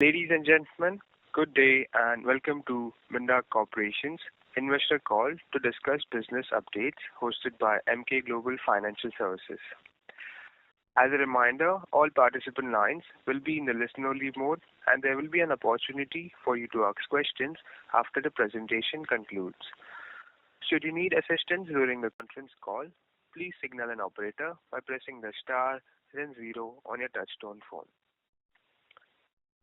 Ladies and gentlemen, good day and welcome to Minda Corporation's investor call to discuss business updates hosted by Emkay Global Financial Services. As a reminder, all participant lines will be in the listen-only mode and there will be an opportunity for you to ask questions after the presentation concludes. Should you need assistance during the conference call, please signal an operator by pressing the star then 0 on your touchtone phone.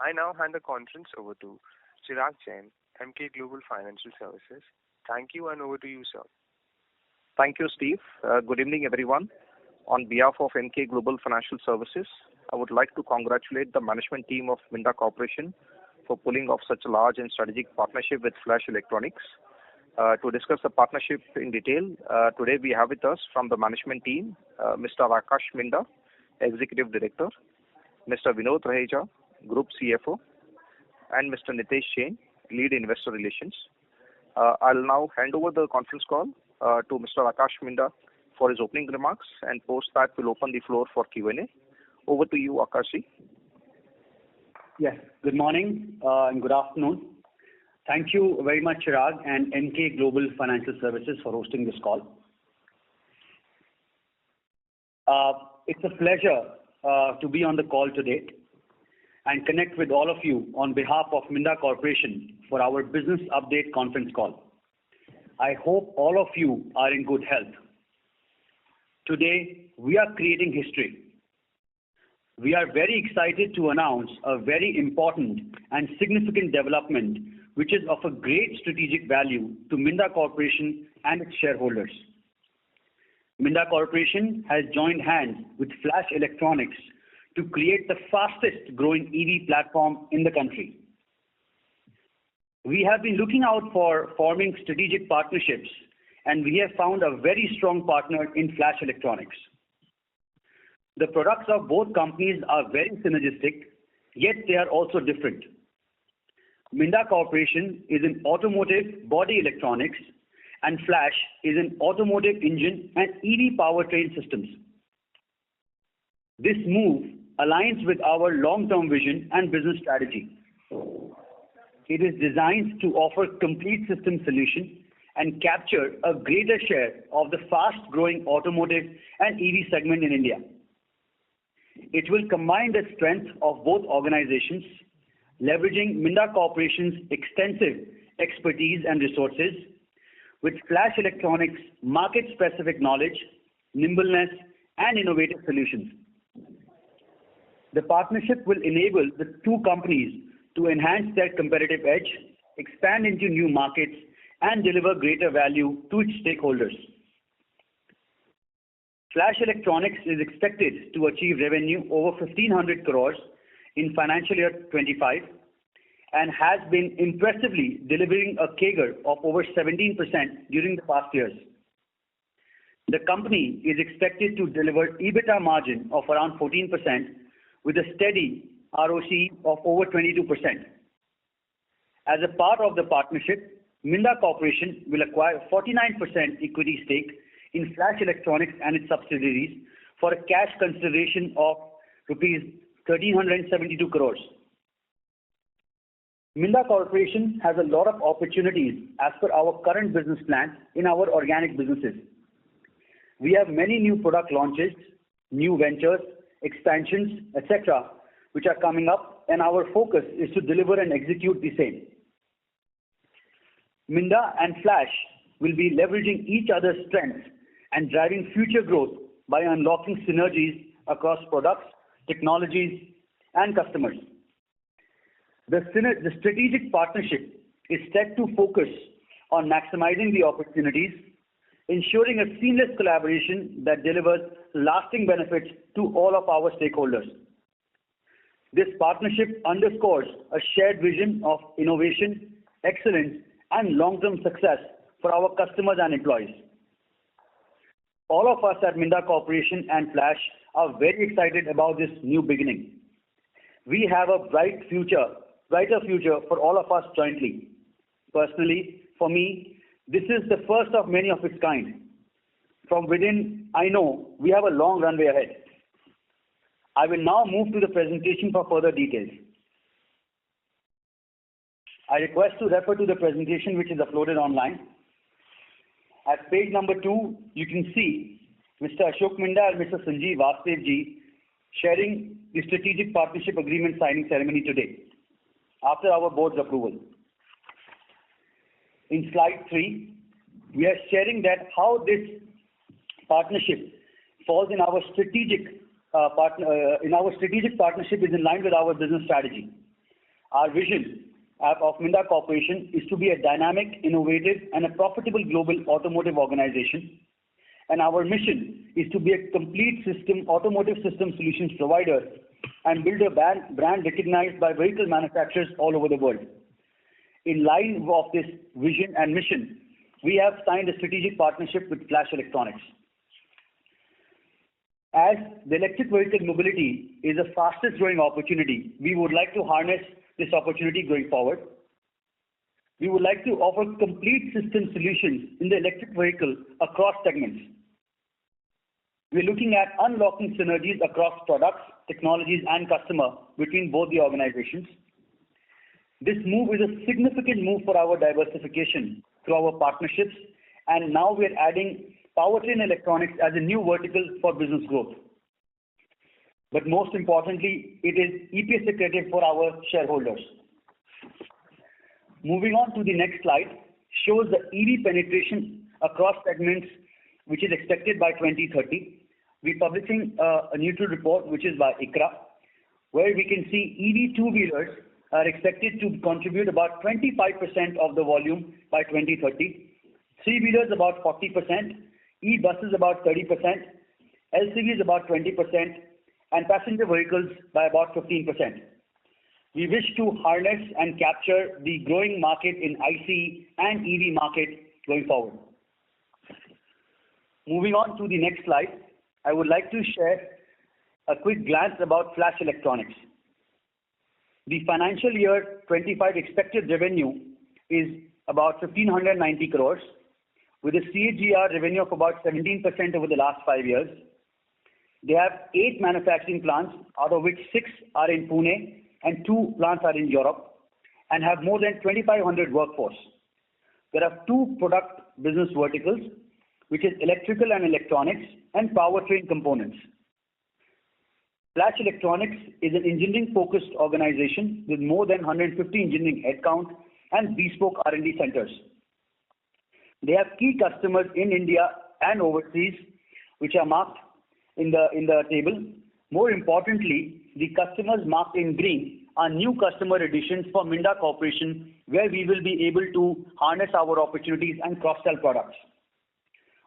I now hand the conference over to Chirag Jain, Emkay Global Financial Services. Thank you and over to you, sir. Thank you, Steve. Good evening, everyone. On behalf of Emkay Global Financial Services, I would like to congratulate the management team of Minda Corporation for pulling off such a large and strategic partnership with Flash Electronics. To discuss the partnership in detail, today we have with us from the management team, Mr. Akash Minda, Executive Director, Mr. Vinod Raheja, Group CFO, and Mr. Nitesh Jain, Lead Investor Relations. I'll now hand over the conference call to Mr. Akash Minda for his opening remarks, and post that we'll open the floor for Q&A. Over to you, Akash. Yes, good morning and good afternoon. Thank you very much, Chirag and Emkay Global Financial Services for hosting this call. It's a pleasure to be on the call today and connect with all of you on behalf of Minda Corporation for our business update conference call. I hope all of you are in good health. Today, we are creating history. We are very excited to announce a very important and significant development which is of a great strategic value to Minda Corporation and its shareholders. Minda Corporation has joined hands with Flash Electronics to create the fastest growing EV platform in the country. We have been looking out for forming strategic partnerships, and we have found a very strong partner in Flash Electronics. The products of both companies are very synergistic, yet they are also different. Minda Corporation is in automotive body electronics and Flash is in automotive engine and EV powertrain systems. This move aligns with our long-term vision and business strategy. It is designed to offer complete system solution and capture a greater share of the fast-growing automotive and EV segment in India. It will combine the strength of both organizations, leveraging Minda Corporation's extensive expertise and resources with Flash Electronics' market-specific knowledge, nimbleness, and innovative solutions. The partnership will enable the two companies to enhance their competitive edge, expand into new markets, and deliver greater value to its stakeholders. Flash Electronics is expected to achieve revenue over 1,500 crores in financial year 25 and has been impressively delivering a CAGR of over 17% during the past years. The company is expected to deliver EBITDA margin of around 14% with a steady ROCE of over 22%. As a part of the partnership, Minda Corporation will acquire 49% equity stake in Flash Electronics and its subsidiaries for a cash consideration of rupees 1,372 crores. Minda Corporation has a lot of opportunities as per our current business plan in our organic businesses. We have many new product launches, new ventures, expansions, etc., which are coming up, and our focus is to deliver and execute the same. Minda and Flash will be leveraging each other's strengths and driving future growth by unlocking synergies across products, technologies, and customers. The strategic partnership is set to focus on maximizing the opportunities, ensuring a seamless collaboration that delivers lasting benefits to all of our stakeholders. This partnership underscores a shared vision of innovation, excellence, and long-term success for our customers and employees. All of us at Minda Corporation and Flash are very excited about this new beginning. We have a brighter future for all of us jointly. Personally, for me, this is the first of many of its kind. From within, I know we have a long runway ahead. I will now move to the presentation for further details. I request to refer to the presentation which is uploaded online. At page number 2, you can see Mr. Ashok Minda and Mr. Sanjeev Vastevji sharing the strategic partnership agreement signing ceremony today after our board's approval. In slide 3, we are sharing that how this partnership falls in our strategic partnership is in line with our business strategy. Our vision of Minda Corporation is to be a dynamic, innovative, and a profitable global automotive organization. And our mission is to be a complete automotive system solutions provider and build a brand recognized by vehicle manufacturers all over the world. In line of this vision and mission, we have signed a strategic partnership with Flash Electronics. As the electric vehicle mobility is the fastest growing opportunity, we would like to harness this opportunity going forward. We would like to offer complete system solutions in the electric vehicle across segments. We're looking at unlocking synergies across products, technologies, and customer between both the organizations. This move is a significant move for our diversification through our partnerships, and now we're adding powertrain electronics as a new vertical for business growth. But most importantly, it is EPS accretive for our shareholders. Moving on to the next slide, shows the EV penetration across segments, which is expected by 2030. We're publishing a neutral report, which is by ICRA, where we can see EV two-wheelers are expected to contribute about 25% of the volume by 2030, three-wheelers about 40%, e-buses about 30%, LCVs about 20%, and passenger vehicles by about 15%. We wish to harness and capture the growing market in ICE and EV market going forward. Moving on to the next slide, I would like to share a quick glance about Flash Electronics. The financial year 25 expected revenue is about 1,590 crores, with a CAGR revenue of about 17% over the last 5 years. They have 8 manufacturing plants, out of which 6 are in Pune and 2 plants are in Europe, and have more than 2,500 workforce. There are 2 product business verticals, which is electrical and electronics and powertrain components. Flash Electronics is an engineering-focused organization with more than 150 engineering headcount and bespoke R&D centers. They have key customers in India and overseas, which are marked in the table. More importantly, the customers marked in green are new customer additions for Minda Corporation, where we will be able to harness our opportunities and cross-sell products.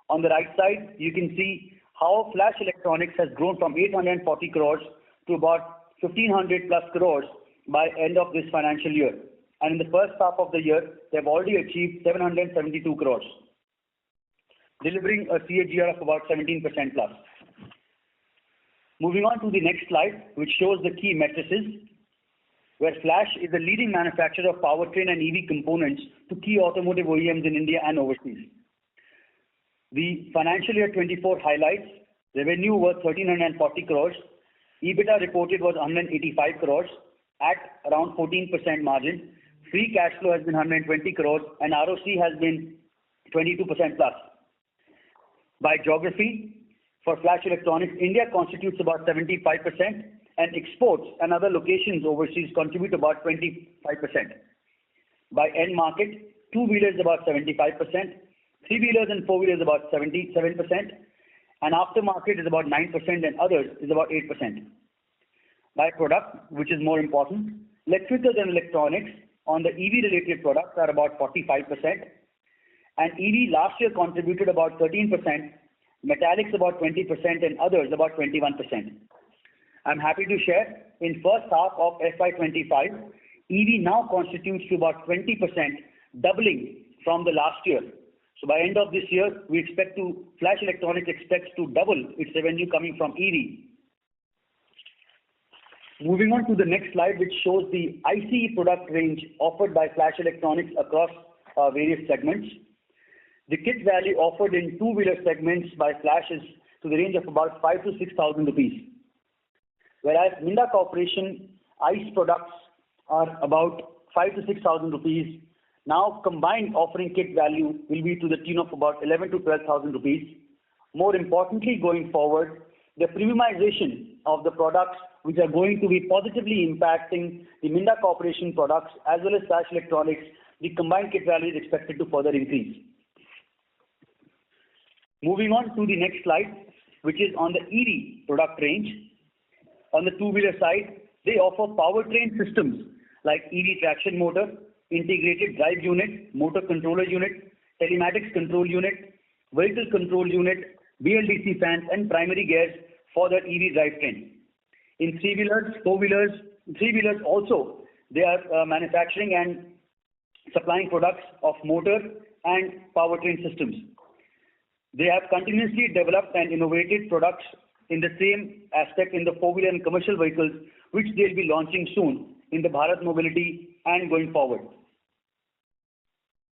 On the right side, you can see how Flash Electronics has grown from 840 crores to about 1,500 plus crores by end of this financial year. And in the first half of the year, they've already achieved 772 crores, delivering a CAGR of about 17% plus. Moving on to the next slide, which shows the key matrices, where Flash is the leading manufacturer of powertrain and EV components to key automotive OEMs in India and overseas. The financial year 24 highlights: revenue was 1,340 crores, EBITDA reported was 185 crores at around 14% margin, free cash flow has been 120 crores, and ROC has been 22% plus. By geography, for Flash Electronics, India constitutes about 75%, and exports and other locations overseas contribute about 25%. By end market, two-wheelers about 75%, three-wheelers and four-wheelers about 77%, and aftermarket is about 9%, and others is about 8%. By product, which is more important, electricals and electronics on the EV-related products are about 45%, and EV last year contributed about 13%, metallics about 20%, and others about 21%. I'm happy to share, in first half of FY25, EV now constitutes to about 20%, doubling from the last year. So by end of this year, Flash Electronics expects to double its revenue coming from EV. Moving on to the next slide, which shows the ICE product range offered by Flash Electronics across various segments. The kit value offered in two-wheeler segments by Flash is to the range of about 5,000 to 6,000 rupees. Whereas Minda Corporation ICE products are about 5 to 6,000 rupees. Now combined offering kit value will be to the tune of about 11 to 12,000 rupees. More importantly, going forward, the premiumization of the products which are going to be positively impacting the Minda Corporation products as well as Flash Electronics, the combined kit value is expected to further increase. Moving on to the next slide, which is on the EV product range. On the two-wheeler side, they offer powertrain systems like EV traction motor, integrated drive unit, motor controller unit, telematics control unit, vehicle control unit, BLDC fans, and primary gears for the EV drivetrain. In three-wheelers, four-wheelers, three-wheelers also, they are manufacturing and supplying products of motor and powertrain systems. They have continuously developed and innovated products in the same aspect in the four-wheeler and commercial vehicles, which they'll be launching soon in the Bharat Mobility and going forward.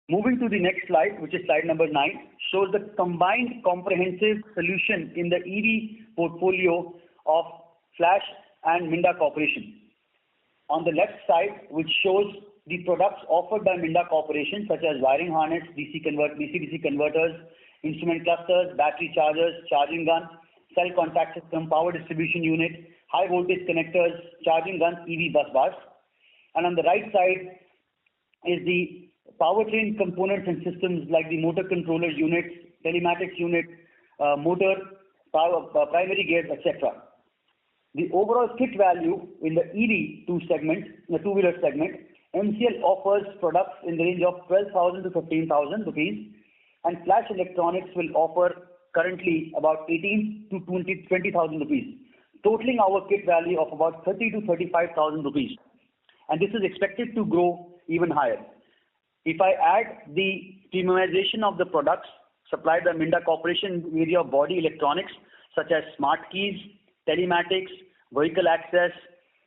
Moving to the next slide, which is slide number 9, shows the combined comprehensive solution in the EV portfolio of Flash and Minda Corporation. On the left side, which shows the products offered by Minda Corporation, such as wiring harness, DC-DC converters, instrument clusters, battery chargers, charging gun, cell contact system, power distribution unit, high voltage connectors, charging guns, EV bus bars. And on the right side is the powertrain components and systems like the motor controller units, telematics unit, motor, power, primary gears, etc. The overall kit value in the EV two-wheeler segment, MCL offers products in the range of 12,000 to 15,000 rupees, and Flash Electronics will offer currently about 18 to 20,000 rupees, totaling our kit value of about 30 to 35,000 rupees. And this is expected to grow even higher. If I add the premiumization of the products supplied by Minda Corporation in the area of body electronics, such as smart keys, telematics, vehicle access,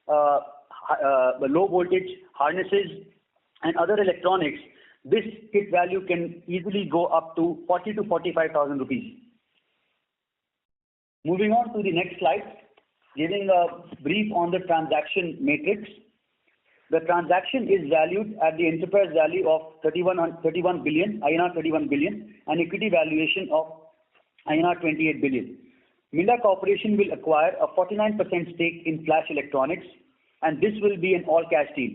low voltage harnesses, and other electronics, this kit value can easily go up to 40 to 45,000 rupees. Moving on to the next slide, giving a brief on the transaction matrix. The transaction is valued at the enterprise value of 31 billion, and equity valuation of INR 28 billion. Minda Corporation will acquire a 49% stake in Flash Electronics, and this will be an all-cash deal.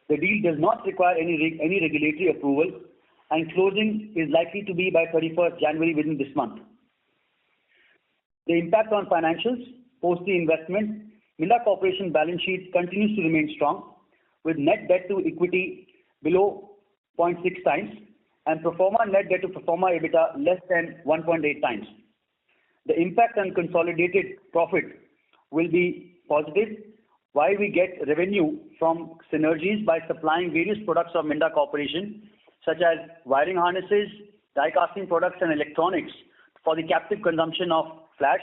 The deal does not require any regulatory approval, and closing is likely to be by 31st January within this month. The impact on financials post the investment, Minda Corporation balance sheet continues to remain strong, with net debt to equity below 0.6 times and pro forma net debt to pro forma EBITDA less than 1.8 times. The impact on consolidated profit will be positive, while we get revenue from synergies by supplying various products of Minda Corporation, such as wiring harnesses, die casting products, and electronics for the captive consumption of Flash,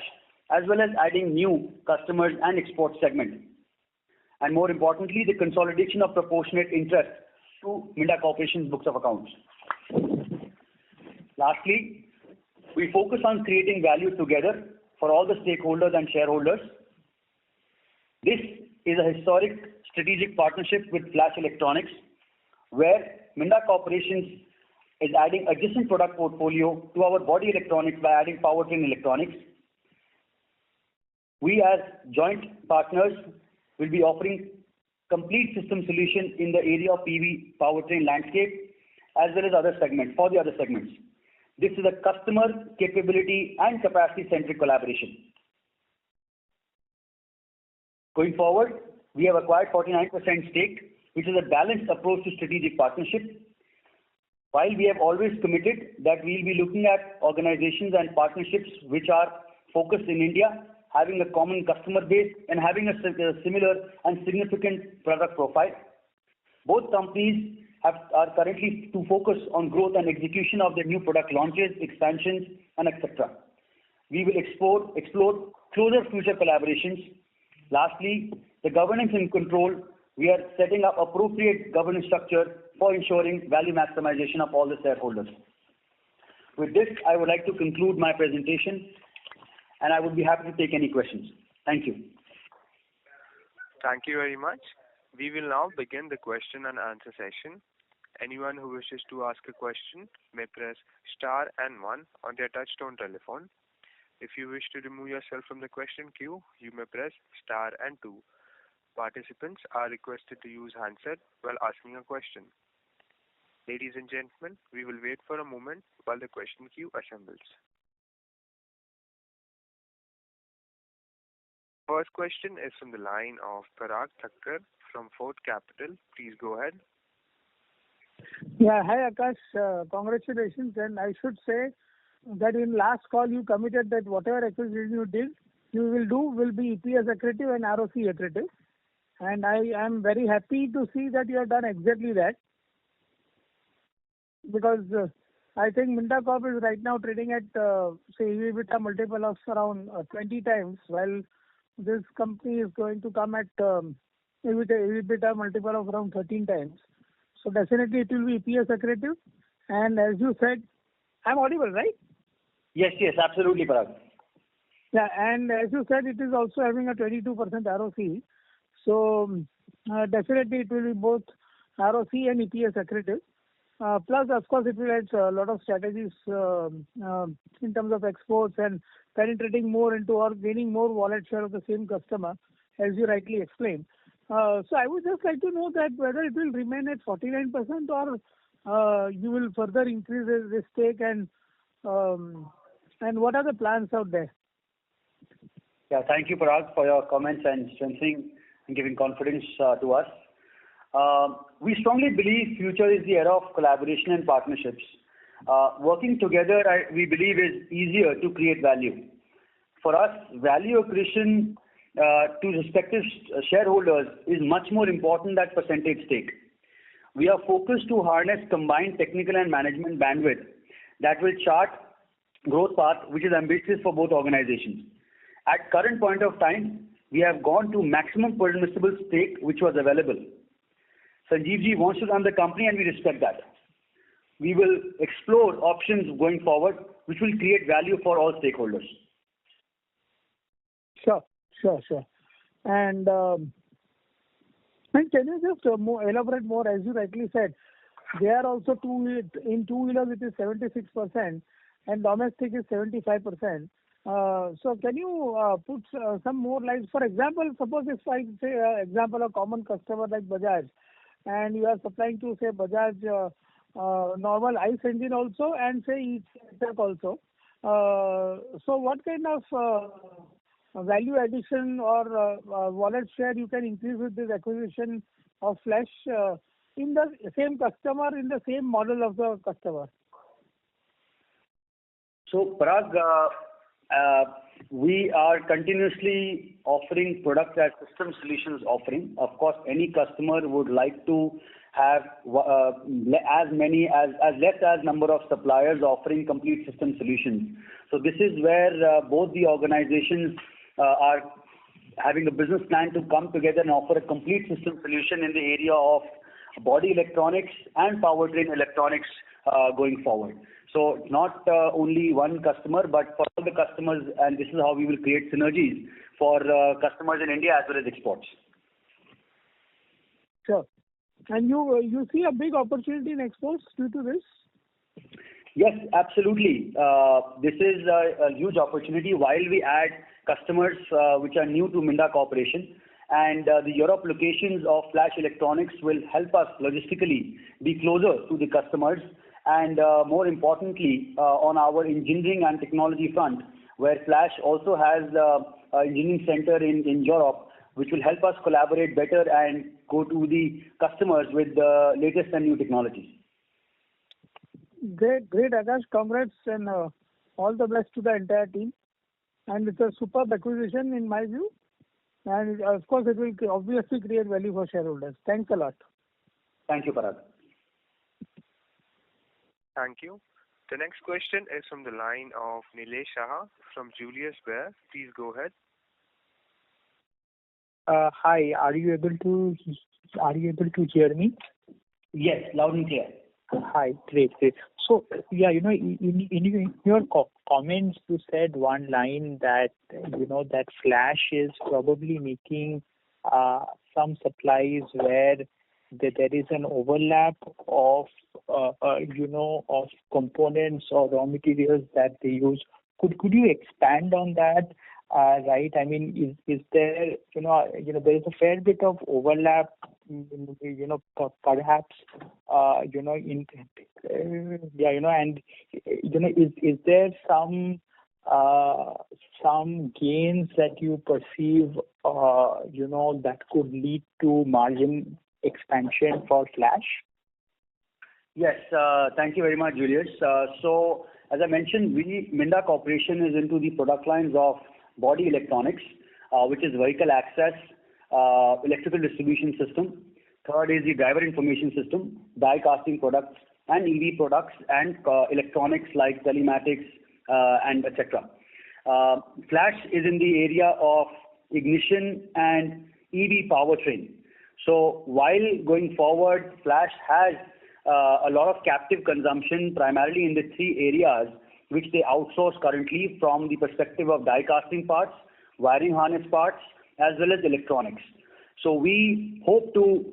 as well as adding new customers and export segment. And more importantly, the consolidation of proportionate interest to Minda Corporation's books of accounts. Lastly, we focus on creating value together for all the stakeholders and shareholders. This is a historic strategic partnership with Flash Electronics, where Minda Corporation is adding adjacent product portfolio to our body electronics by adding powertrain electronics. We as joint partners will be offering complete system solution in the area of PV powertrain landscape as well as other segments, for the other segments. This is a customer capability and capacity centric collaboration. Going forward, we have acquired 49% stake, which is a balanced approach to strategic partnership. While we have always committed that we will be looking at organizations and partnerships which are focused in India, having a common customer base and having a similar and significant product profile. Both companies are currently to focus on growth and execution of their new product launches, expansions, and etc. We will explore closer future collaborations. Lastly, the governance and control, we are setting up appropriate governance structure for ensuring value maximization of all the shareholders. With this, I would like to conclude my presentation, and I would be happy to take any questions. Thank you. Thank you very much. We will now begin the question and answer session. Anyone who wishes to ask a question may press star and one on their touchtone telephone. If you wish to remove yourself from the question queue, you may press star and two. Participants are requested to use handset while asking a question. Ladies and gentlemen, we will wait for a moment while the question queue assembles. First question is from the line of Parag Thakkar from Fort Capital. Please go ahead. Yeah, hi Akash, congratulations. And I should say that in last call you committed that whatever acquisition you will be EPS accretive and ROC accretive. And I am very happy to see that you have done exactly that. Because I think Minda Corp is right now trading at, say, EBITDA multiple of around 20 times, while this company is going to come at EBITDA multiple of around 13 times. So definitely it will be EPS accretive. And as you said, I'm audible, right? Yes, absolutely, Parag. Yeah, and as you said, it is also having a 22% ROC. So definitely it will be both ROC and EPS accretive. Plus, of course, it will add a lot of strategies in terms of exports and penetrating more into or gaining more wallet share of the same customer, as you rightly explained. So I would just like to know that whether it will remain at 49% or you will further increase this stake, and what are the plans out there? Yeah, thank you, Parag, for your comments and strengthening and giving confidence to us. We strongly believe future is the era of collaboration and partnerships. Working together, we believe, is easier to create value. For us, value accretion to respective shareholders is much more important than percentage stake. We are focused to harness combined technical and management bandwidth that will chart growth path which is ambitious for both organizations. At current point of time, we have gone to maximum permissible stake which was available. Sanjeevji wants to run the company and we respect that. We will explore options going forward which will create value for all stakeholders. Sure. And can you just elaborate more, as you rightly said, they are also in two-wheelers it is 76% and domestic is 75%. So can you put some more light? For example, suppose if I say example a common customer like Bajaj, and you are supplying to say Bajaj normal ICE engine also and say e-truck also. So what kind of value addition or wallet share you can increase with this acquisition of Flash in the same customer, in the same model of the customer? So Parag, we are continuously offering product as system solutions offering. Of course, any customer would like to have as less as number of suppliers offering complete system solutions. So this is where both the organizations are having a business plan to come together and offer a complete system solution in the area of body electronics and powertrain electronics going forward. So not only one customer, but for all the customers, and this is how we will create synergies for customers in India as well as exports. Sure. And you see a big opportunity in exports due to this? Yes, absolutely. This is a huge opportunity while we add customers which are new to Minda Corporation, and the Europe locations of Flash Electronics will help us logistically be closer to the customers, and more importantly on our engineering and technology front, where Flash also has an engineering center in Europe, which will help us collaborate better and go to the customers with the latest and new technologies. Great, Akash. Congrats and all the best to the entire team. And it's a superb acquisition in my view. And of course, it will obviously create value for shareholders. Thanks a lot. Thank you, Parag. Thank you. The next question is from the line of Nilesh Shah from Julius Baer. Please go ahead. Hi, are you able to hear me? Yes, loud and clear. Hi, great. So, yeah, in your comments, you said one line that, that Flash is probably making some supplies where there is an overlap of of components or raw materials that they use. Could you expand on that? Right? I mean, is there there is a fair bit of overlap, perhaps in and is there some gains that you perceive that could lead to margin expansion for Flash? Yes, thank you very much, Julius. So, as I mentioned, Minda Corporation is into the product lines of body electronics, which is vehicle access, electrical distribution system. Third is the driver information system, die casting products, and EV products, and electronics like telematics and etc. Flash is in the area of ignition and EV powertrain. So while going forward, Flash has a lot of captive consumption, primarily in the three areas which they outsource currently from the perspective of die casting parts, wiring harness parts, as well as electronics. So we hope to,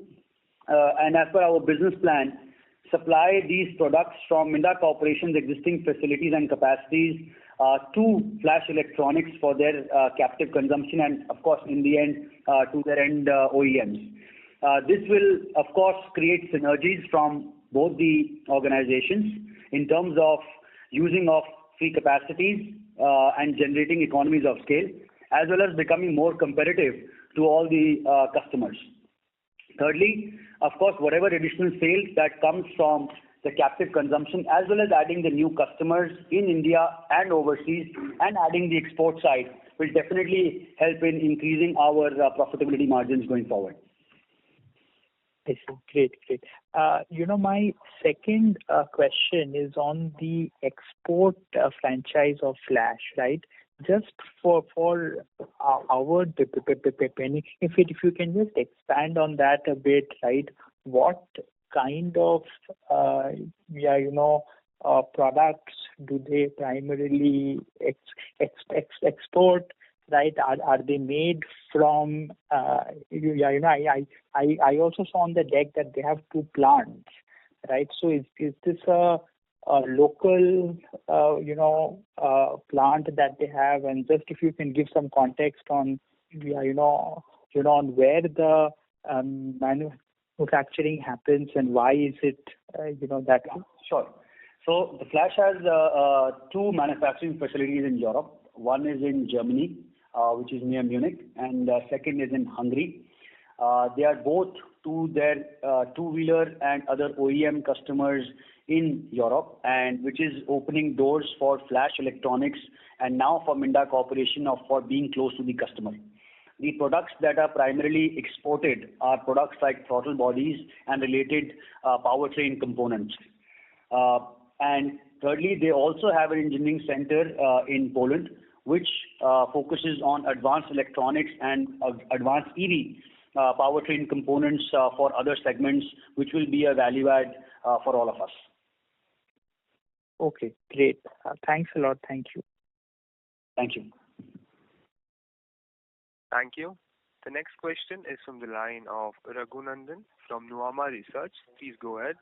and as per our business plan, supply these products from Minda Corporation's existing facilities and capacities to Flash Electronics for their captive consumption, and of course in the end to their end OEMs. This will of course create synergies from both the organizations in terms of using of free capacities and generating economies of scale, as well as becoming more competitive to all the customers. Thirdly, of course, whatever additional sales that comes from the captive consumption, as well as adding the new customers in India and overseas, and adding the export side, will definitely help in increasing our profitability margins going forward. I see. Great. My second question is on the export franchise of Flash, right? Just for our penny, if you can just expand on that a bit, right? What kind of products do they primarily export? Right? Are they made from? I also saw on the deck that they have two plants, right? So is this a local plant that they have? And just if you can give some context on on where the manufacturing happens and why is it that way? Sure. So the Flash has two manufacturing facilities in Europe. One is in Germany, which is near Munich, and second is in Hungary. They are both to their two-wheeler and other OEM customers in Europe, and which is opening doors for Flash Electronics and now for Minda Corporation for being close to the customer. The products that are primarily exported are products like throttle bodies and related powertrain components. And thirdly, they also have an engineering center in Poland, which focuses on advanced electronics and advanced EV powertrain components for other segments, which will be a value add for all of us. Okay, great. Thanks a lot. Thank you. Thank you. Thank you. The next question is from the line of Raghunandan from Nuvama Research. Please go ahead.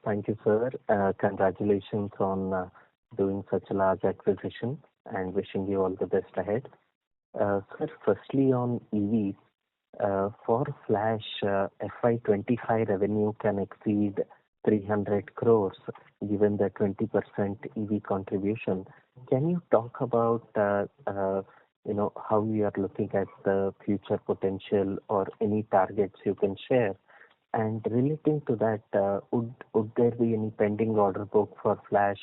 Thank you, sir. Congratulations on doing such a large acquisition and wishing you all the best ahead. Sir, firstly on EVs, for Flash, FY25 revenue can exceed 300 crores given the 20% EV contribution. Can you talk about how we are looking at the future potential or any targets you can share? And relating to that, would there be any pending order book for Flash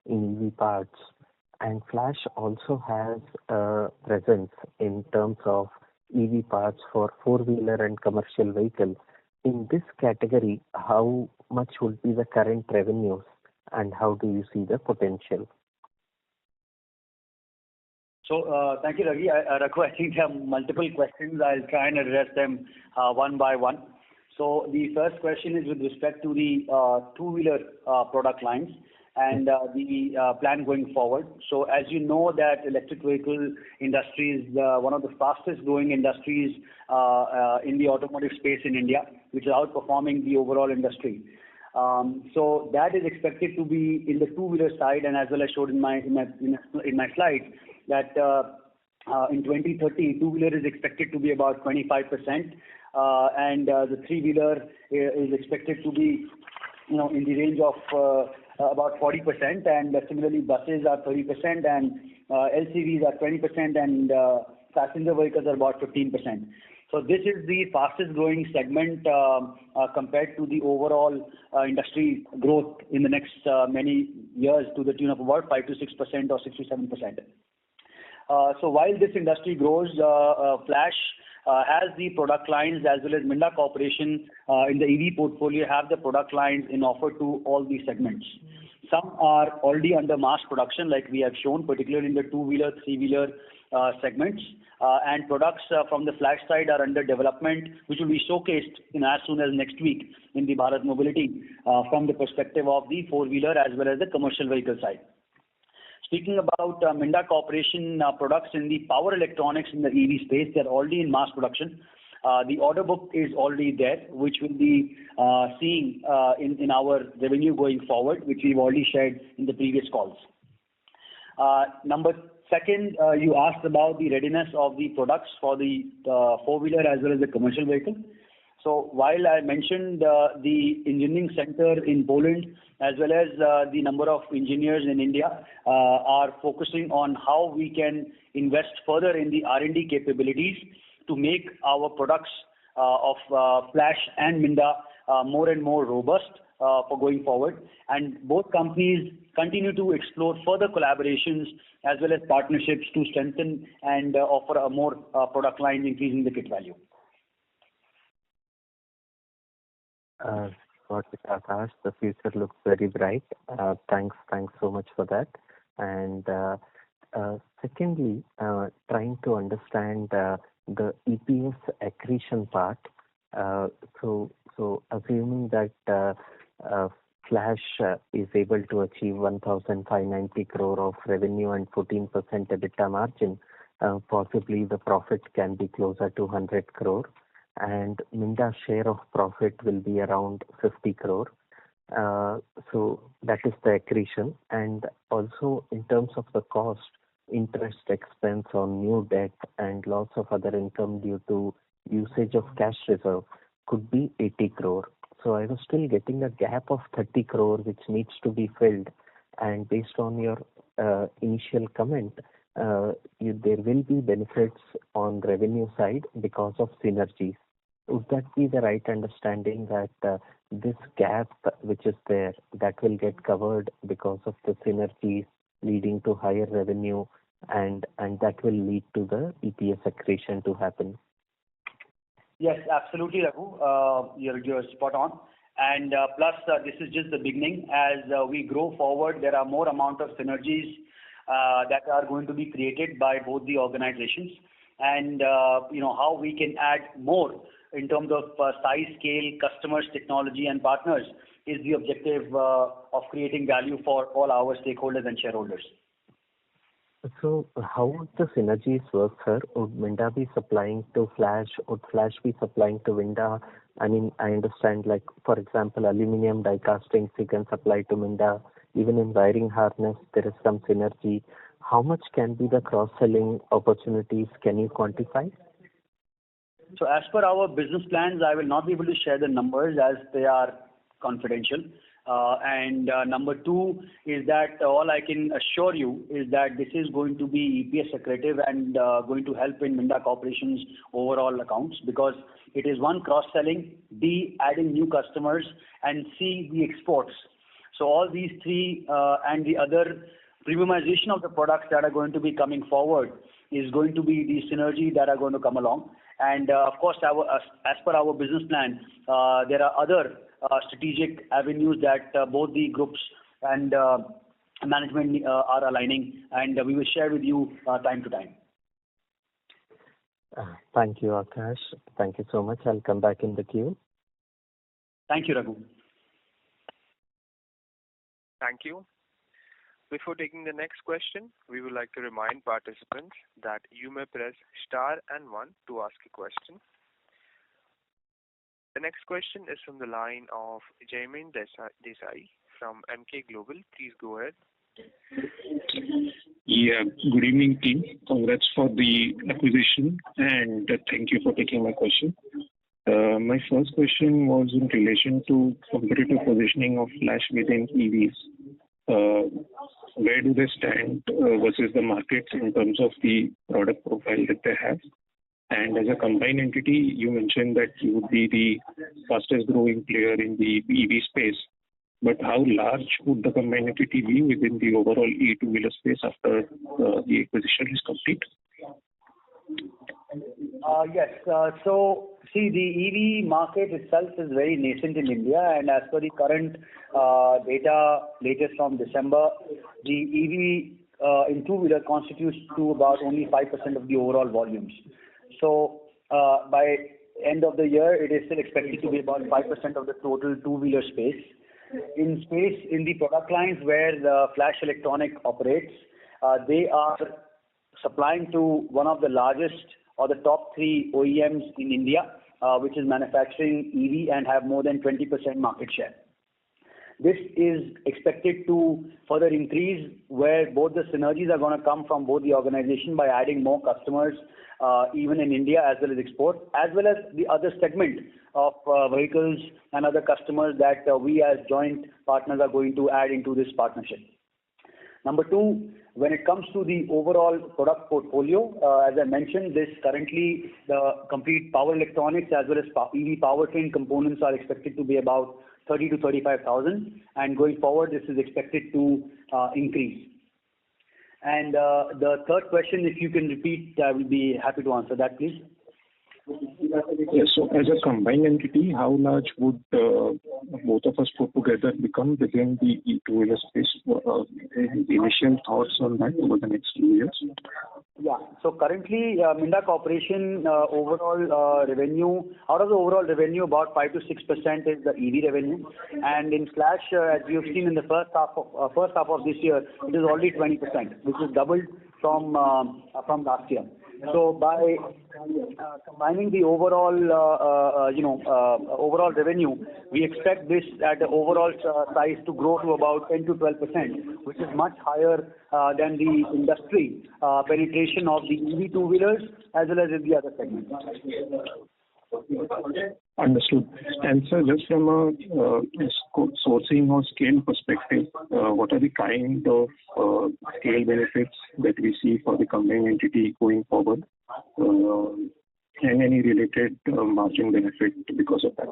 in EV parts? And Flash also has a presence in terms of EV parts for four-wheeler and commercial vehicles. In this category, how much would be the current revenues and how do you see the potential? So thank you, Raghu. I think there are multiple questions. I'll try and address them one by one. So the first question is with respect to the two-wheeler product lines. and the plan going forward. So as you know that electric vehicle industry is one of the fastest growing industries in the automotive space in India, which is outperforming the overall industry. So that is expected to be in the two-wheeler side, and as well as showed in my slides that in 2030 two-wheeler is expected to be about 25%, and the three-wheeler is expected to be in the range of about 40%, and similarly buses are 30%, and LCVs are 20%, and passenger vehicles are about 15%. So this is the fastest growing segment compared to the overall industry growth in the next many years, to the tune of about 5 to 6% or 6 to 7%. So while this industry grows, Flash has the product lines, as well as Minda Corporation in the EV portfolio have the product lines in offer to all these segments. Some are already under mass production, like we have shown, particularly in the two-wheeler, three-wheeler segments, and products from the Flash side are under development, which will be showcased as soon as next week in the Bharat Mobility from the perspective of the four-wheeler as well as the commercial vehicle side. Speaking about Minda Corporation products in the power electronics in the EV space, they're already in mass production. The order book is already there, which we'll be seeing in our revenue going forward, which we've already shared in the previous calls. Number second, you asked about the readiness of the products for the four-wheeler as well as the commercial vehicle. So while I mentioned the engineering center in Poland as well as the number of engineers in India are focusing on how we can invest further in the R&D capabilities to make our products of Flash and Minda more and more robust for going forward. And both companies continue to explore further collaborations as well as partnerships to strengthen and offer a more product lines, increasing the kit value. Got it, Akash. The future looks very bright. Thanks so much for that. And secondly, trying to understand the EPS accretion part. So assuming that Flash is able to achieve 1,590 crore of revenue and 14% EBITDA margin, possibly the profit can be closer to 100 crore. And Minda's share of profit will be around 50 crore. So that is the accretion. And also in terms of the cost, interest expense on new debt and loss of other income due to usage of cash reserve could be 80 crore. So I was still getting a gap of 30 crore which needs to be filled. And based on your initial comment, there will be benefits on revenue side because of synergies. Would that be the right understanding, that this gap which is there, that will get covered because of the synergies leading to higher revenue, and that will lead to the EPS accretion to happen? Yes, absolutely, Raghu. You're spot on. And plus, this is just the beginning. As we grow forward, there are more amount of synergies that are going to be created by both the organizations, and how we can add more in terms of size, scale, customers, technology, and partners is the objective of creating value for all our stakeholders and shareholders. So how would the synergies work, sir? Would Minda be supplying to Flash? Would Flash be supplying to Minda? I mean, I understand, like, for example, aluminium die castings you can supply to Minda. Even in wiring harness, there is some synergy. How much can be the cross-selling opportunities? Can you quantify? So as per our business plans, I will not be able to share the numbers as they are confidential. And number two is that all I can assure you is that this is going to be EPS accretive and going to help in Minda Corporation's overall accounts, because it is one, cross-selling, B, adding new customers, and C, the exports. So all these three and the other premiumization of the products that are going to be coming forward is going to be the synergy that are going to come along. And of course, as per our business plan, there are other strategic avenues that both the groups and management are aligning, and we will share with you time to time. Thank you, Akash. Thank you so much. I'll come back in the queue. Thank you, Raghu. Thank you. Before taking the next question, we would like to remind participants that you may press star and one to ask a question. The next question is from the line of Jaimin Desai from MK Global. Please go ahead. Yeah, good evening, team. Congrats for the acquisition, and thank you for taking my question. My first question was in relation to competitive positioning of Flash within EVs. Where do they stand versus the market in terms of the product profile that they have? And as a combined entity, you mentioned that you would be the fastest growing player in the EV space. But how large would the combined entity be within the overall e-two-wheeler space after the acquisition is complete? Yes. So, see, the EV market itself is very nascent in India, and as per the current data, latest from December, the EV in two-wheeler constitutes to about only 5% of the overall volumes. So, by end of the year, it is still expected to be about 5% of the total two-wheeler space. In the product lines where the Flash Electronic operates, they are supplying to one of the largest or the top three OEMs in India, which is manufacturing EV and have more than 20% market share. This is expected to further increase, where both the synergies are going to come from both the organization by adding more customers, even in India as well as export, as well as the other segment of vehicles and other customers that we as joint partners are going to add into this partnership. Number two, when it comes to the overall product portfolio, as I mentioned, this currently the complete power electronics as well as EV powertrain components are expected to be about 30 to 35,000, and going forward, this is expected to increase. And the third question, if you can repeat, I will be happy to answer that, please. Yes. So as a combined entity, how large would both of us put together become within the e-two-wheeler space? Initial thoughts on that over the next 2 years? Yeah. So currently, Minda Corporation overall revenue, out of the overall revenue, about 5 to 6% is the EV revenue. And in Flash, as you've seen in the first half of this year, it is already 20%, which is doubled from last year. So by combining the overall, overall revenue, we expect this at the overall size to grow to about 10 to 12%, which is much higher than the industry penetration of the EV two-wheelers as well as in the other segments. Understood. And sir, just from a sourcing or scale perspective, what are the kind of scale benefits that we see for the combined entity going forward, and any related margin benefit because of that?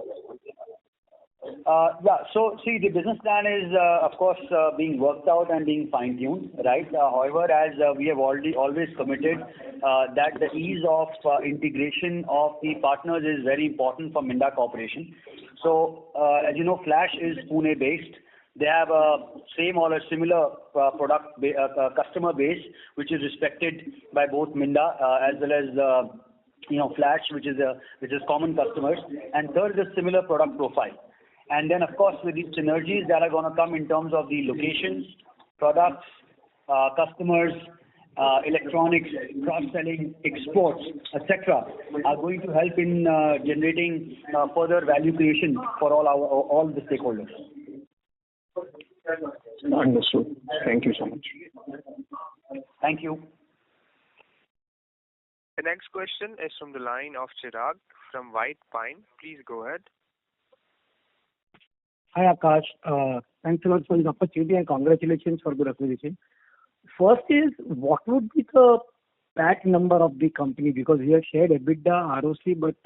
Yeah. So, see, the business plan is, of course, being worked out and being fine-tuned, right? However, as we have always committed, that the ease of integration of the partners is very important for Minda Corporation. So, as you know, Flash is Pune-based. They have a same or a similar customer base, which is respected by both Minda as well as Flash, which is common customers. And third is a similar product profile. And then, of course, with these synergies that are going to come in terms of the locations, products, customers, electronics, cross-selling, exports, etc., are going to help in generating further value creation for all the stakeholders. Understood. Thank you so much. Thank you. The next question is from the line of Chirag from White Pine. Please go ahead. Hi, Akash. Thanks a lot for the opportunity and congratulations for good acquisition. First is, what would be the PAT number of the company? Because we have shared EBITDA, ROC, but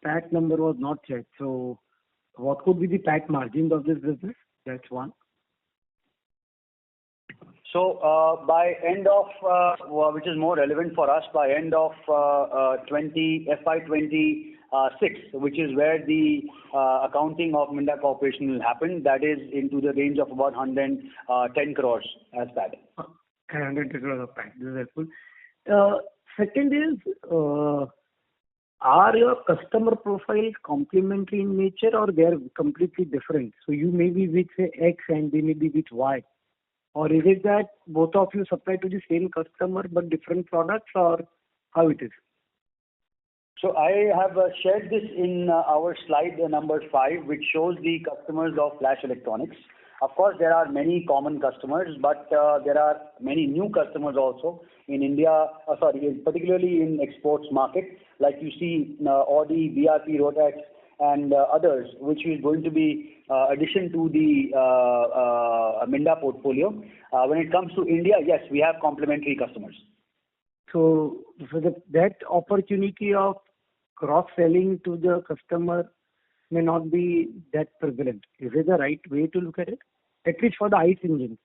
PAT number was not shared. So what could be the PAT margins of this business? That's one. So by end of, which is more relevant for us, by end of FY26, which is where the accounting of Minda Corporation will happen, that is into the range of about 110 crores as PAT. 110 crores of PAT. This is helpful. Second is, are your customer profiles complementary in nature or they are completely different? So you may be with, say, X and they may be with Y. Or is it that both of you supply to the same customer but different products, or how it is? So I have shared this in our slide number 5, which shows the customers of Flash Electronics. Of course, there are many common customers, but there are many new customers also in India, particularly in exports market, like you see Audi, BRP, Rotax, and others, which is going to be addition to the Minda portfolio. When it comes to India, yes, we have complementary customers. So that opportunity of cross-selling to the customer may not be that prevalent. Is it the right way to look at it? At least for the ICE engines.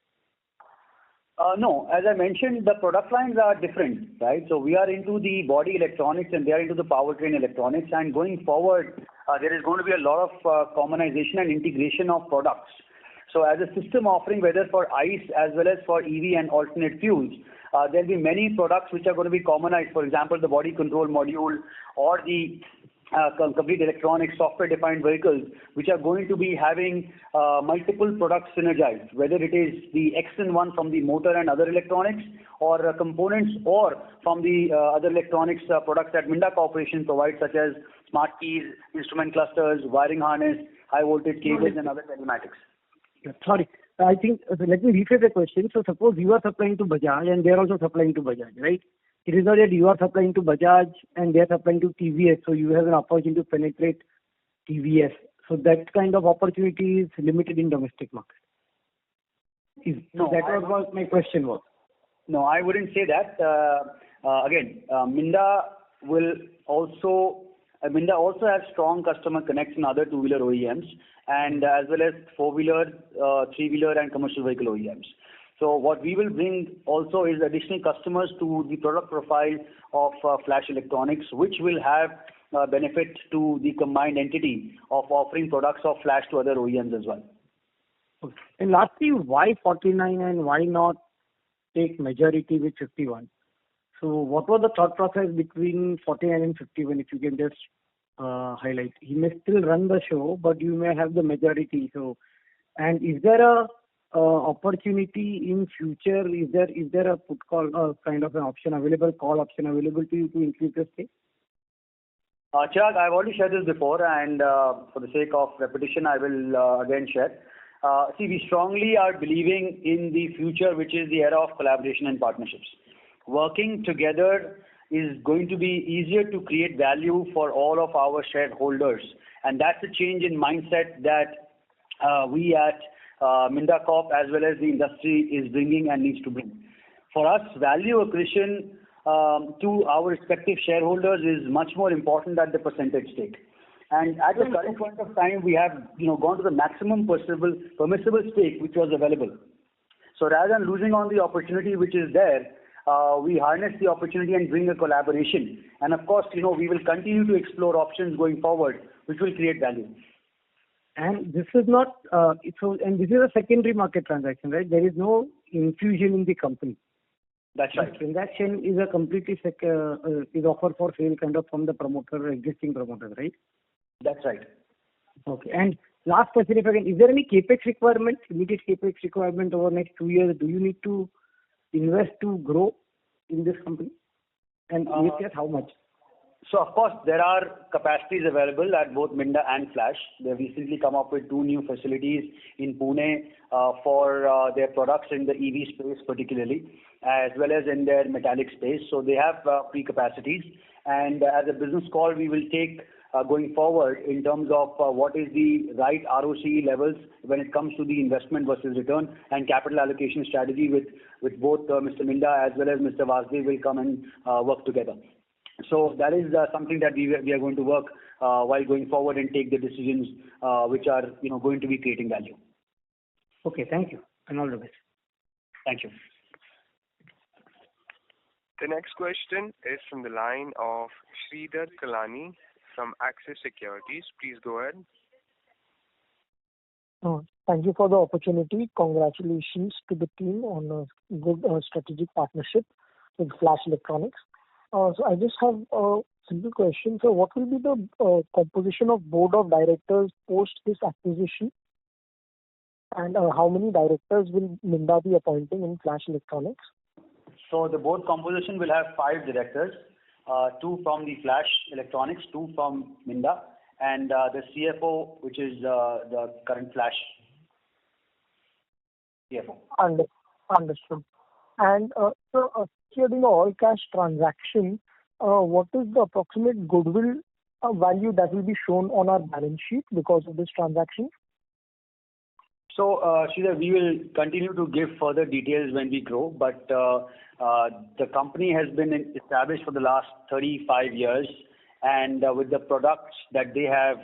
No, as I mentioned, the product lines are different, right? So we are into the body electronics and they are into the powertrain electronics. And going forward, there is going to be a lot of commonization and integration of products. So as a system offering, whether for ICE as well as for EV and alternate fuels, there will be many products which are going to be commonized. For example, the body control module or the complete electronic software-defined vehicles, which are going to be having multiple products synergized, whether it is the X-in-1 from the motor and other electronics, or components, or from the other electronics products that Minda Corporation provides, such as smart keys, instrument clusters, wiring harness, high voltage cables, and other telematics. Sorry, I think, let me rephrase the question. So suppose you are supplying to Bajaj and they are also supplying to Bajaj, right? It is not that you are supplying to Bajaj and they are supplying to TVS, so you have an opportunity to penetrate TVS. So that kind of opportunity is limited in domestic market. That was what my question was. No, I wouldn't say that. Again, Minda also has strong customer connects in other two-wheeler OEMs, and as well as four-wheeler, three-wheeler, and commercial vehicle OEMs. So what we will bring also is additional customers to the product profile of Flash Electronics, which will have benefit to the combined entity of offering products of Flash to other OEMs as well. Okay. And lastly, why 49 and why not take majority with 51? So what was the thought process between 49 and 51, if you can just highlight? He may still run the show, but you may have the majority. So, and is there a opportunity in future? Is there a put call kind of an option available, call option available to you to increase the stake? Chirag, I've already shared this before, and for the sake of repetition, I will again share. We strongly are believing in the future, which is the era of collaboration and partnerships. Working together is going to be easier to create value for all of our shareholders, and that's a change in mindset that we at Minda Corp as well as the industry is bringing and needs to bring. For us, value accretion to our respective shareholders is much more than the percentage stake. And at the current point of time, we have gone to the maximum permissible stake which was available. So rather than losing on the opportunity which is there, we harness the opportunity and bring a collaboration. And of course, we will continue to explore options going forward, which will create value. And this is not, and this is a secondary market transaction, right? There is no infusion in the company. That's right. The transaction is a completely is offered for sale kind of from the promoter, existing promoter, right? That's right. Okay. And last question, if I can, is there any capex requirement, immediate capex requirement over the next 2 years? Do you need to invest to grow in this company? And if yes, how much? So of course, there are capacities available at both Minda and Flash. They've recently come up with 2 new facilities in Pune for their products in the EV space particularly, as well as in their metallic space. So they have pre-capacities. And as a business call, we will take going forward in terms of what is the right ROCE levels when it comes to the investment versus return and capital allocation strategy with both Mr. Minda as well as Mr. Vasudev will come and work together. So that is something that we are going to work while going forward and take the decisions which are going to be creating value. Okay, thank you and all the best. Thank you. The next question is from the line of Sridhar Kalani from Axis Securities. Please go ahead. Thank you for the opportunity. Congratulations to the team on a good strategic partnership with Flash Electronics. So I just have a simple question. So what will be the composition of board of directors post this acquisition? And how many directors will Minda be appointing in Flash Electronics? So the board composition will have 5 directors, 2 from the Flash Electronics, 2 from Minda, and the CFO, which is the current Flash CFO. Understood. And here in the all-cash transaction, what is the approximate goodwill value that will be shown on our balance sheet because of this transaction? So, Sridhar, we will continue to give further details when we grow, but the company has been established for the last 35 years, and with the products that they have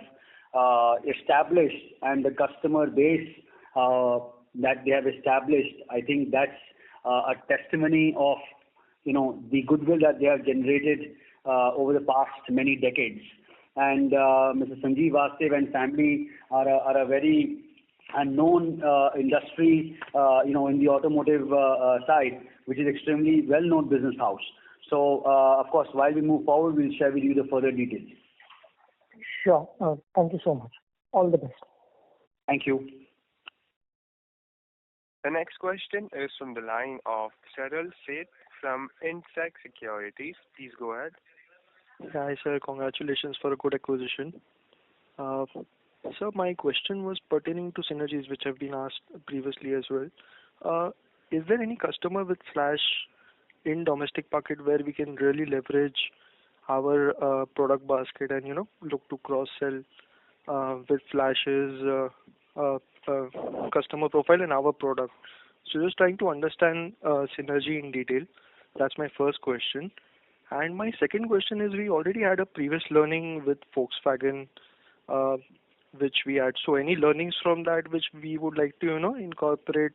established and the customer base that they have established, I think that's a testimony of the goodwill that they have generated over the past many decades. And Mr. Sanjeev Vastev and family are a very known industry, in the automotive side, which is extremely well-known business house. So, of course, while we move forward, we'll share with you the further details. Sure. Thank you so much. All the best. Thank you. The next question is from the line of Saral Seth from Insec Securities. Please go ahead. Hi, sir. Congratulations for a good acquisition. Sir, my question was pertaining to synergies which have been asked previously as well. Is there any customer with Flash in domestic market where we can really leverage our product basket and look to cross-sell with Flash's customer profile and our product? So just trying to understand synergy in detail. That's my first question. And my second question is, we already had a previous learning with Volkswagen, which we had. So any learnings from that which we would like to, incorporate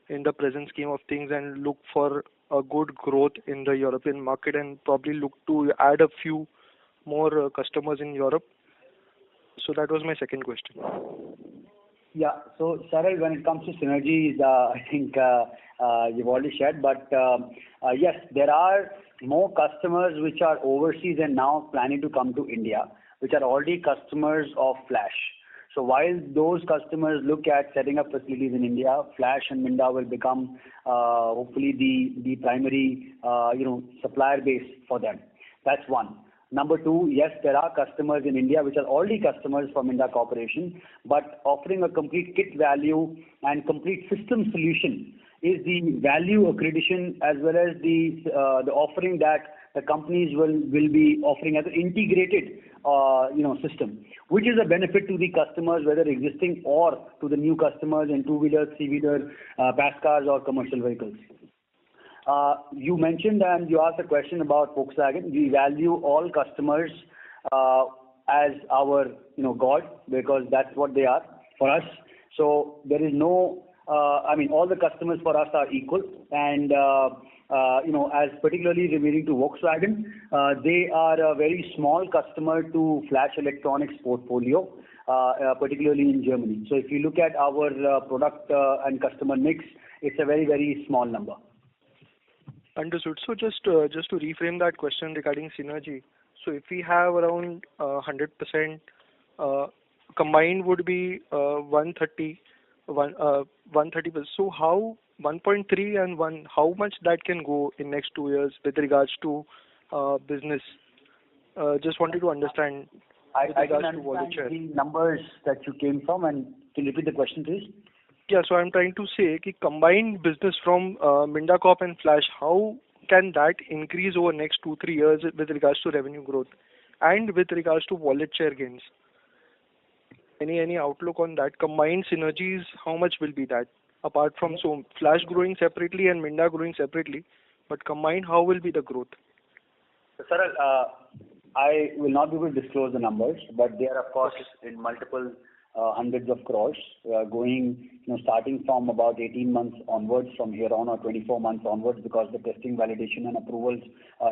in the present scheme of things and look for a good growth in the European market and probably look to add a few more customers in Europe? So that was my second question. Yeah. So, Saral, when it comes to synergies, I think you've already shared, but yes, there are more customers which are overseas and now planning to come to India, which are already customers of Flash. So while those customers look at setting up facilities in India, Flash and Minda will become hopefully the primary supplier base for them. That's one. Number two, yes, there are customers in India which are already customers for Minda Corporation, but offering a complete kit value and complete system solution is the value accreditation as well as the offering that the companies will be offering as an integrated system, which is a benefit to the customers, whether existing or to the new customers in two-wheeler, three-wheeler, pass cars or commercial vehicles. You mentioned and you asked a question about Volkswagen. We value all customers as our God, because that's what they are for us. So there is no, all the customers for us are equal, and as particularly relating to Volkswagen, they are a very small customer to Flash Electronics portfolio, particularly in Germany. So if you look at our product and customer mix, it's a very, very small number. Understood. So just to reframe that question regarding synergy. So if we have around 100% combined would be 130. So how 1.3 and 1, how much that can go in next 2 years with regards to business? Just wanted to understand. I can understand the numbers that you came from, and can you repeat the question, please? Yeah, so I'm trying to say कि combined business from Minda Corp and Flash, how can that increase over next 2-3 years with regards to revenue growth and with regards to wallet share gains? Any outlook on that? Combined synergies, how much will be that? Apart from Flash growing separately and Minda growing separately, but combined, how will be the growth? Saral, I will not be able to disclose the numbers, but they are of course in multiple hundreds of crores, going, starting from about 18 months onwards from here on, or 24 months onwards, because the testing, validation and approvals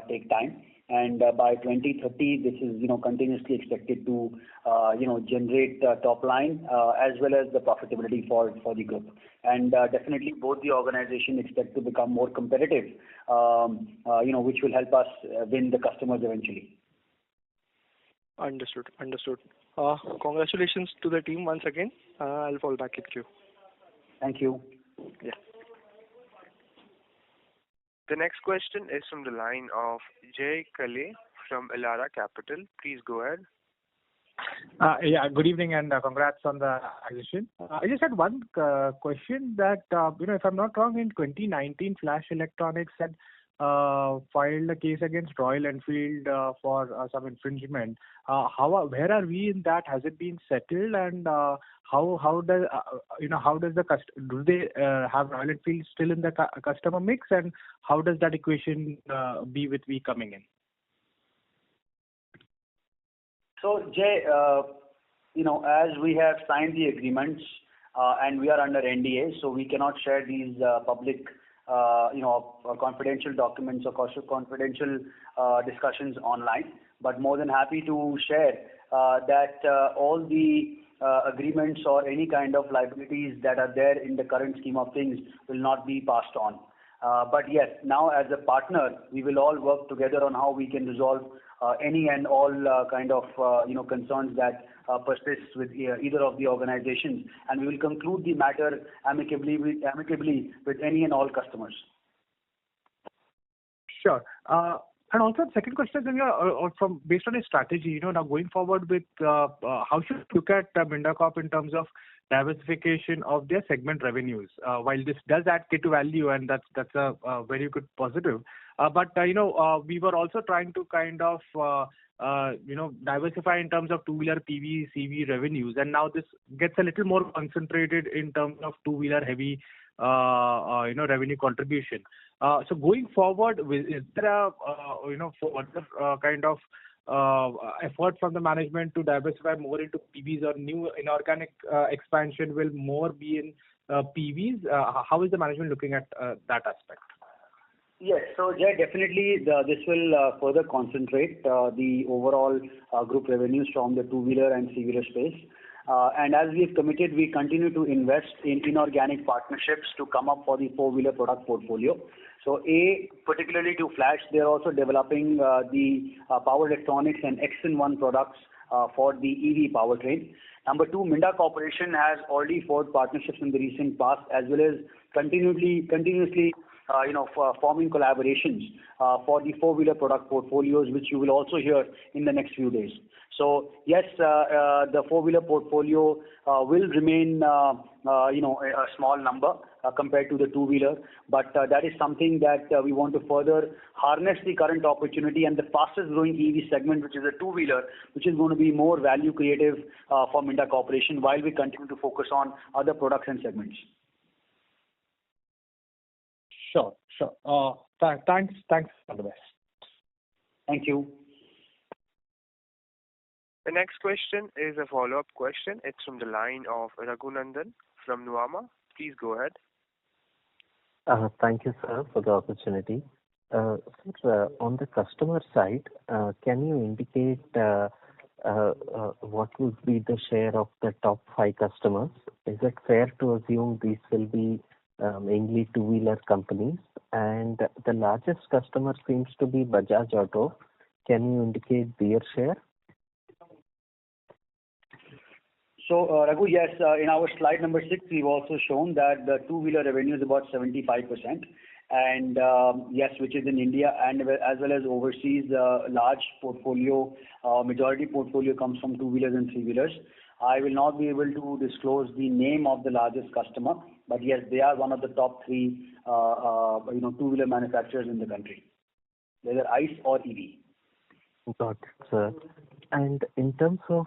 take time. And by 2030, this is, continuously expected to, generate top line as well as the profitability for the group. And definitely both the organization expect to become more competitive, which will help us win the customers eventually. Understood. Congratulations to the team once again. I'll fall back at you. Thank you. Yeah. The next question is from the line of Jay Kale from Elara Capital. Please go ahead. Yeah, good evening and congrats on the acquisition. I just had one question that, if I'm not wrong, in 2019, Flash Electronics had filed a case against Royal Enfield for some infringement. Where are we in that? Has it been settled? And how does do they have Royal Enfield still in the customer mix? And how does that equation be with we coming in? So, Jay, as we have signed the agreements and we are under NDA, so we cannot share these public, confidential documents or confidential discussions online. But more than happy to share that all the agreements or any kind of liabilities that are there in the current scheme of things will not be passed on. But yes, now as a partner, we will all work together on how we can resolve any and all kind of concerns that persist with either of the organizations, and we will conclude the matter amicably with any and all customers. Sure. And also, the second question is, based on a strategy, now going forward with how should you look at Minda Corp in terms of diversification of their segment revenues? While this does add to value, and that's a very good positive, but we were also trying to kind of diversify in terms of two-wheeler PV, CV revenues, and now this gets a little more concentrated in terms of two-wheeler heavy revenue contribution. So going forward, is there a further kind of effort from the management to diversify more into PVs, or new inorganic expansion will more be in PVs? How is the management looking at that aspect? Yes, so Jay, definitely this will further concentrate the overall group revenues from the two-wheeler and three-wheeler space. And as we have committed, we continue to invest in inorganic partnerships to come up for the four-wheeler product portfolio. So particularly to Flash, they are also developing the power electronics and X-in-1 products for the EV powertrain. Number two, Minda Corporation has already forged partnerships in the recent past, as well as continuously forming collaborations for the four-wheeler product portfolios, which you will also hear in the next few days. So yes, the four-wheeler portfolio will remain, a small number compared to the two-wheeler, but that is something that we want to further harness the current opportunity and the fastest-growing EV segment, which is a two-wheeler, which is going to be more value creative for Minda Corporation, while we continue to focus on other products and segments. Sure. Thanks. All the best. Thank you. The next question is a follow-up question. It's from the line of Raghunandan from Nuvama. Please go ahead. Thank you, sir, for the opportunity. Sir, on the customer side, can you indicate what would be the share of the top 5 customers? Is it fair to assume these will be mainly two-wheeler companies? And the largest customer seems to be Bajaj Auto. Can you indicate their share? So, Raghu, yes, in our slide number 6, we've also shown that the two-wheeler revenue is about 75%. And yes, which is in India, and as well as overseas, large portfolio, majority portfolio comes from two-wheelers and three-wheelers. I will not be able to disclose the name of the largest customer, but yes, they are one of the top 3, two-wheeler manufacturers in the country, whether ICE or EV. Got it, sir. And in terms of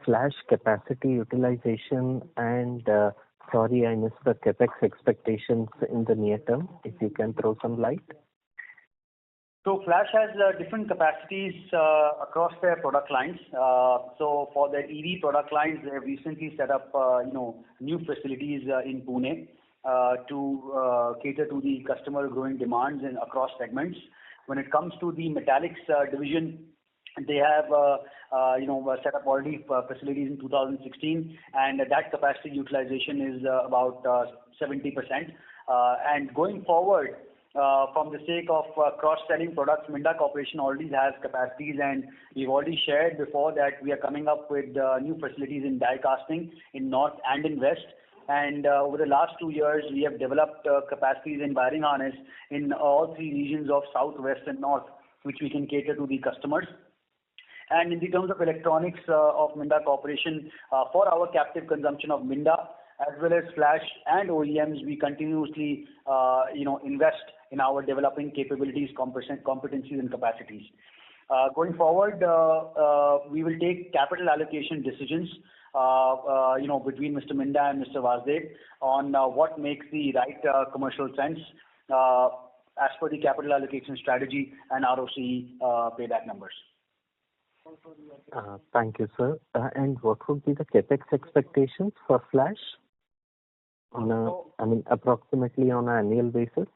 Flash capacity utilization and, sorry, I missed the CapEx expectations in the near term, if you can throw some light. So Flash has different capacities across their product lines. So for their EV product lines, they have recently set up, new facilities in Pune to cater to the customer growing demands and across segments. When it comes to the metallics division, they have set up already facilities in 2016, and that capacity utilization is about 70%. And going forward, from the sake of cross-selling products, Minda Corporation already has capacities, and we've already shared before that we are coming up with new facilities in die casting in North and in West. And over the last 2 years, we have developed capacities in wiring harness in all three regions of South, West, and North, which we can cater to the customers. And in the terms of electronics of Minda Corporation, for our captive consumption of Minda, as well as Flash and OEMs, we continuously, invest in our developing capabilities, competencies, and capacities. Going forward, we will take capital allocation decisions, between Mr. Minda and Mr. Vasudev on what makes the right commercial sense as per the capital allocation strategy and ROCE payback numbers. Thank you, sir. And what would be the capex expectations for Flash approximately on an annual basis?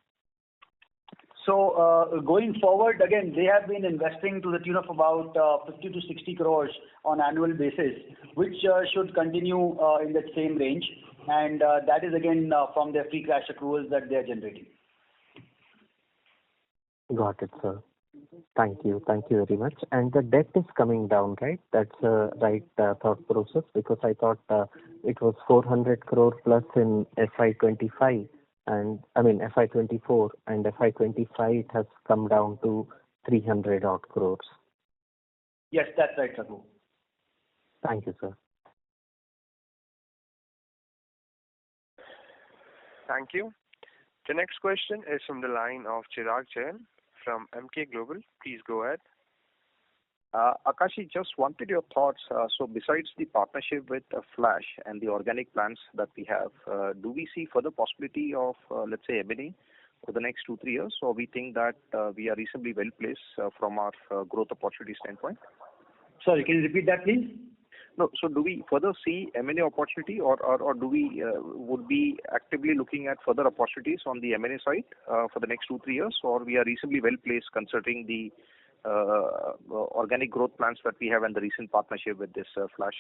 So going forward, again, they have been investing to the tune of about 50 to 60 crores on annual basis, which should continue in that same range. And that is again from their free cash accruals that they are generating. Got it, sir. Thank you. Thank you very much. And the debt is coming down, right? That's the right thought process, because I thought it was 400 crore plus in FY25 and FY24, and FY25 it has come down to 300 odd crores. Yes, that's right, Raghu. Thank you, sir. Thank you. The next question is from the line of Chirag Jain from MK Global. Please go ahead. Akashi, just wanted your thoughts. So besides the partnership with Flash and the organic plans that we have, do we see further possibility of, let's say, M&A for the next 2-3 years, or we think that we are reasonably well placed from our growth opportunity standpoint? Sorry, can you repeat that, please? No, so do we further see M&A opportunity, or do we would be actively looking at further opportunities on the M&A side for the next 2-3 years, or we are reasonably well placed considering the organic growth plans that we have and the recent partnership with this Flash?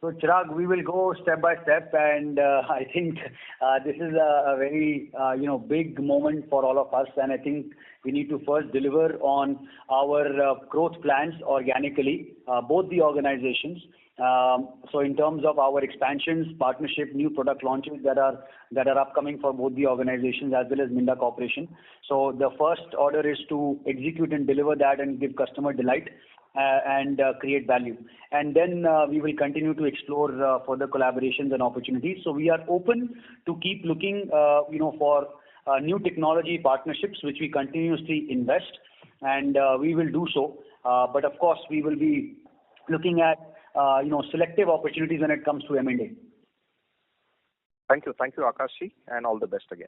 So Chirag, we will go step by step, and I think this is a very big moment for all of us, and I think we need to first deliver on our growth plans organically, both the organizations. So in terms of our expansions, partnership, new product launches that are upcoming for both the organizations as well as Minda Corporation. So the first order is to execute and deliver that and give customer delight and create value. And then we will continue to explore further collaborations and opportunities. So we are open to keep looking, for new technology partnerships, which we continuously invest, and we will do so. But of course, we will be looking at selective opportunities when it comes to M&A. Thank you, Akashi, and all the best again.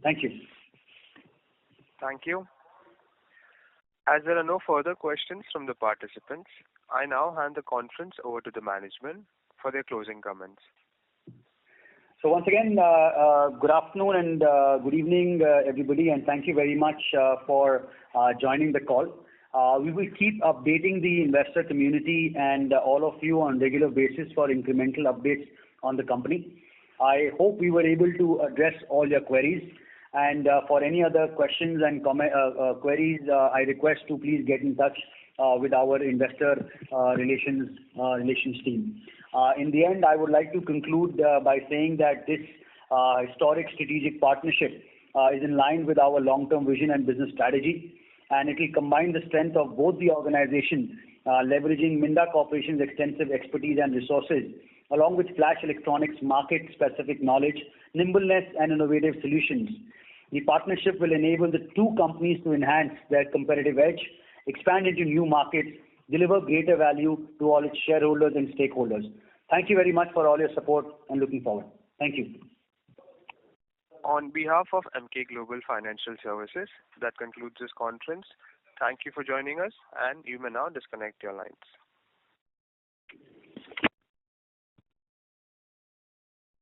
Thank you. Thank you. As there are no further questions from the participants, I now hand the conference over to the management for their closing comments. So once again, good afternoon and good evening, everybody, and thank you very much for joining the call. We will keep updating the investor community and all of you on regular basis for incremental updates on the company. I hope we were able to address all your queries. And for any other questions and queries, I request to please get in touch with our investor relations team. In the end, I would like to conclude by saying that this historic strategic partnership is in line with our long-term vision and business strategy, and it will combine the strength of both the organizations, leveraging Minda Corporation's extensive expertise and resources, along with Flash Electronics' market-specific knowledge, nimbleness, and innovative solutions. The partnership will enable the two companies to enhance their competitive edge, expand into new markets, deliver greater value to all its shareholders and stakeholders. Thank you very much for all your support and looking forward. Thank you. On behalf of MK Global Financial Services, that concludes this conference. Thank you for joining us, and you may now disconnect your lines.